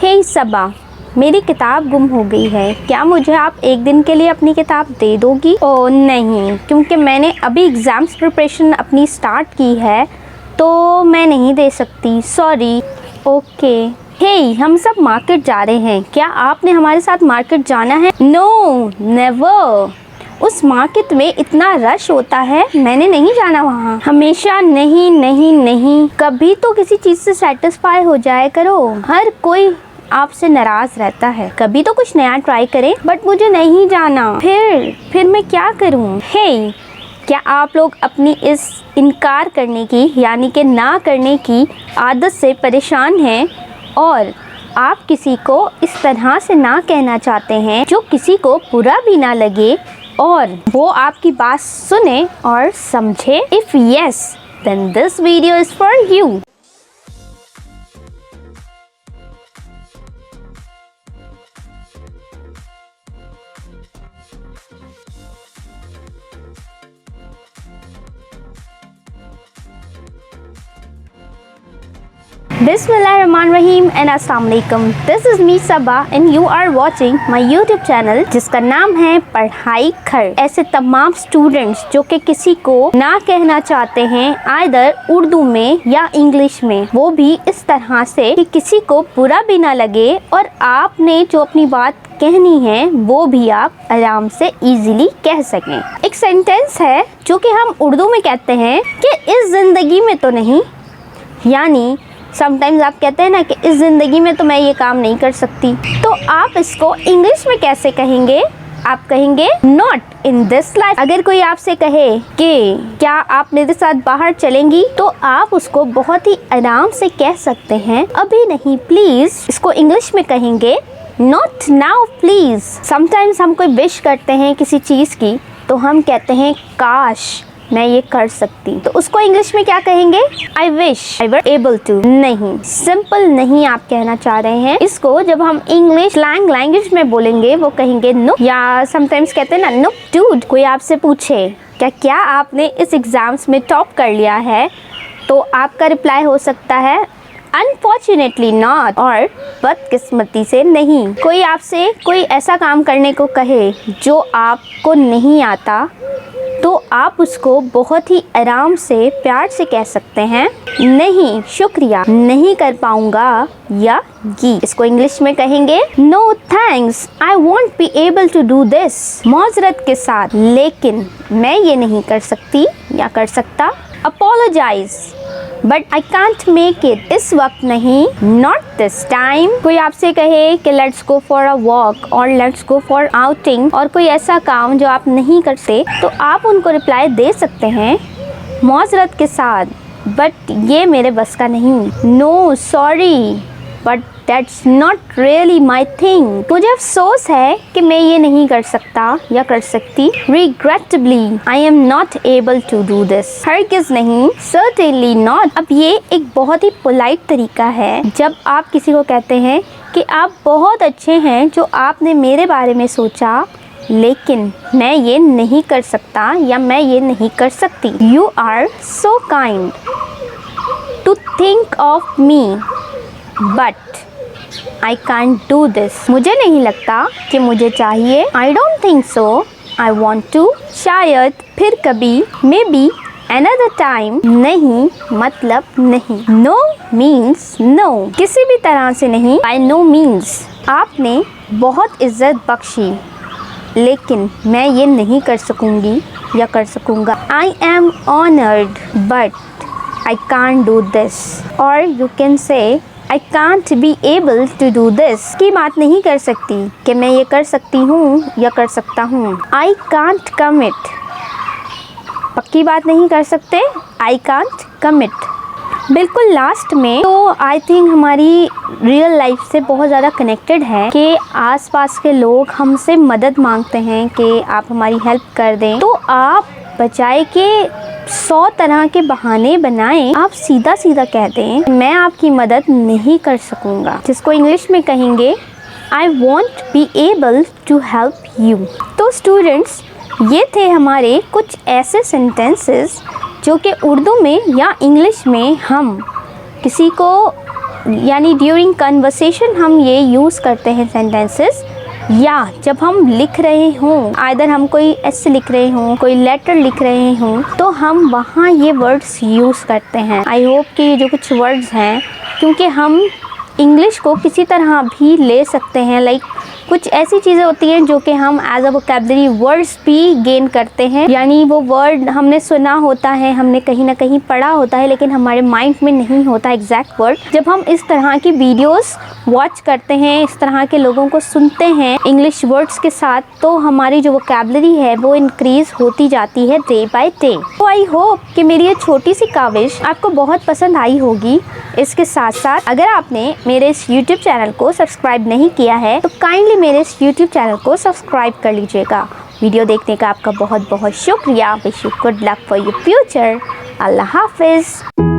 हे सबा, मेरी किताब गुम हो गई है, क्या मुझे आप एक दिन के लिए अपनी किताब दे दोगी? ओह नहीं, क्योंकि मैंने अभी एग्ज़ाम्स प्रिपरेशन अपनी स्टार्ट की है तो मैं नहीं दे सकती, सॉरी। ओके। हे, हम सब मार्केट जा रहे हैं, क्या आपने हमारे साथ मार्केट जाना है? नो नेवर, उस मार्केट में इतना रश होता है, मैंने नहीं जाना वहाँ। हमेशा नहीं नहीं नहीं, कभी तो किसी चीज़ से सेटिस्फाई हो जाए करो, हर कोई आपसे नाराज़ रहता है। कभी तो कुछ नया ट्राई करें। बट मुझे नहीं जाना, फिर मैं क्या करूँ? हे, क्या आप लोग अपनी इस इनकार करने की यानी कि ना करने की आदत से परेशान हैं और आप किसी को इस तरह से ना कहना चाहते हैं जो किसी को बुरा भी ना लगे और वो आपकी बात सुने और समझे? If yes, then this video is for you. Bismillahirrahmanirrahim and Assalamualaikum. This is me Sabah and you are watching my YouTube channel जिसका नाम है पढ़ाई खर। ऐसे तमाम स्टूडेंट्स जो कि किसी को ना कहना चाहते हैं आइदर उर्दू में या इंग्लिश में, वो भी इस तरह से कि किसी को बुरा भी ना लगे और आपने जो अपनी बात कहनी है वो भी आप आराम से इजीली कह सकें। एक सेंटेंस है जो कि हम उर्दू में कहते हैं कि इस ज़िंदगी में तो नहीं, यानी समटाइम्स आप कहते हैं ना कि इस ज़िंदगी में तो मैं ये काम नहीं कर सकती, तो आप इसको इंग्लिश में कैसे कहेंगे? आप कहेंगे नॉट इन दिस लाइफ। अगर कोई आपसे कहे कि क्या आप मेरे साथ बाहर चलेंगी, तो आप उसको बहुत ही आराम से कह सकते हैं अभी नहीं प्लीज़। इसको इंग्लिश में कहेंगे नॉट नाउ प्लीज़। समटाइम्स हम कोई विश करते हैं किसी चीज़ की तो हम कहते हैं काश मैं ये कर सकती, तो उसको इंग्लिश में क्या कहेंगे? I wish I were able to. नहीं, सिंपल नहीं आप कहना चाह रहे हैं। इसको जब हम इंग्लिश स्लैंग लैंग्वेज में बोलेंगे वो कहेंगे नो, या समटाइम्स कहते हैं ना नो डूड। कोई आपसे पूछे क्या आपने इस एग्जाम्स में टॉप कर लिया है, तो आपका रिप्लाई हो सकता है अनफॉर्चुनेटली नॉट, और बदकिस्मती से नहीं। कोई आपसे कोई ऐसा काम करने को कहे जो आपको नहीं आता, तो आप उसको बहुत ही आराम से प्यार से कह सकते हैं नहीं शुक्रिया, नहीं कर पाऊंगा या जी। इसको इंग्लिश में कहेंगे no thanks, I won't be able to do this. मौजरत के साथ, लेकिन मैं ये नहीं कर सकती या कर सकता। Apologize but I can't make it, इस वक्त नहीं, नॉट दिस टाइम। कोई आपसे कहे कि let's go for a walk और लेट्स गो फॉर आउटिंग, और कोई ऐसा काम जो आप नहीं करते, तो आप उनको रिप्लाई दे सकते हैं मौजरत के साथ, बट ये मेरे बस का नहीं। No sorry but that's not really my thing. मुझे अफसोस है कि मैं ये नहीं कर सकता या कर सकती। Regrettably I am not able to do this. हरगिज़ नहीं, सर्टेनली नॉट। अब ये एक बहुत ही पोलाइट तरीका है जब आप किसी को कहते हैं कि आप बहुत अच्छे हैं जो आपने मेरे बारे में सोचा, लेकिन मैं ये नहीं कर सकता या मैं ये नहीं कर सकती। You are so kind to think of me but I can't do this. मुझे नहीं लगता कि मुझे चाहिए। I don't think so, I want to. शायद फिर कभी, मे बी अनदर टाइम। नहीं मतलब नहीं। नो मीन्स नो, किसी भी तरह से नहीं। बाय नो मीन्स आपने बहुत इज्जत बख्शी, लेकिन मैं ये नहीं कर सकूँगी या कर सकूँगा। I am honoured but I can't do this. और you can say I can't be able to do this। की बात नहीं कर सकती कि मैं ये कर सकती हूँ या कर सकता हूँ। I can't commit, पक्की बात नहीं कर सकते। I can't commit। बिल्कुल लास्ट में तो आई थिंक हमारी रियल लाइफ से बहुत ज़्यादा कनेक्टेड है कि आसपास के लोग हमसे मदद मांगते हैं कि आप हमारी हेल्प कर दें, तो आप बचाए के 100 तरह के बहाने बनाएं, आप सीधा सीधा कह दें मैं आपकी मदद नहीं कर सकूँगा, जिसको इंग्लिश में कहेंगे I won't be able to help you. तो स्टूडेंट्स, ये थे हमारे कुछ ऐसे सेंटेंसेस जो कि उर्दू में या इंग्लिश में हम किसी को यानी ड्यूरिंग कन्वर्सेशन हम ये यूज़ करते हैं सेंटेंसेस, या जब हम लिख रहे हों, आइदर हम कोई ऐसे लिख रहे हों, कोई लेटर लिख रहे हों, तो हम वहाँ ये वर्ड्स यूज़ करते हैं। आई होप कि ये जो कुछ वर्ड्स हैं, क्योंकि हम इंग्लिश को किसी तरह भी ले सकते हैं, लाइक कुछ ऐसी चीज़ें होती हैं जो कि हम एज अ वोकैबुलरी वर्ड्स भी गेन करते हैं, यानी वो वर्ड हमने सुना होता है, हमने कहीं ना कहीं पढ़ा होता है, लेकिन हमारे माइंड में नहीं होता एग्जैक्ट वर्ड। जब हम इस तरह की वीडियोस वॉच करते हैं, इस तरह के लोगों को सुनते हैं इंग्लिश वर्ड्स के साथ, तो हमारी जो वोकैबुलरी है वो इंक्रीज़ होती जाती है डे बाय डे। तो आई होप कि मेरी ये छोटी सी काविश आपको बहुत पसंद आई होगी। इसके साथ साथ अगर आपने मेरे इस यूट्यूब चैनल को सब्सक्राइब नहीं किया है तो काइंडली मेरे इस यूट्यूब चैनल को सब्सक्राइब कर लीजिएगा। वीडियो देखने का आपका बहुत बहुत शुक्रिया। Wish you good luck for your future. अल्लाह हाफिज़।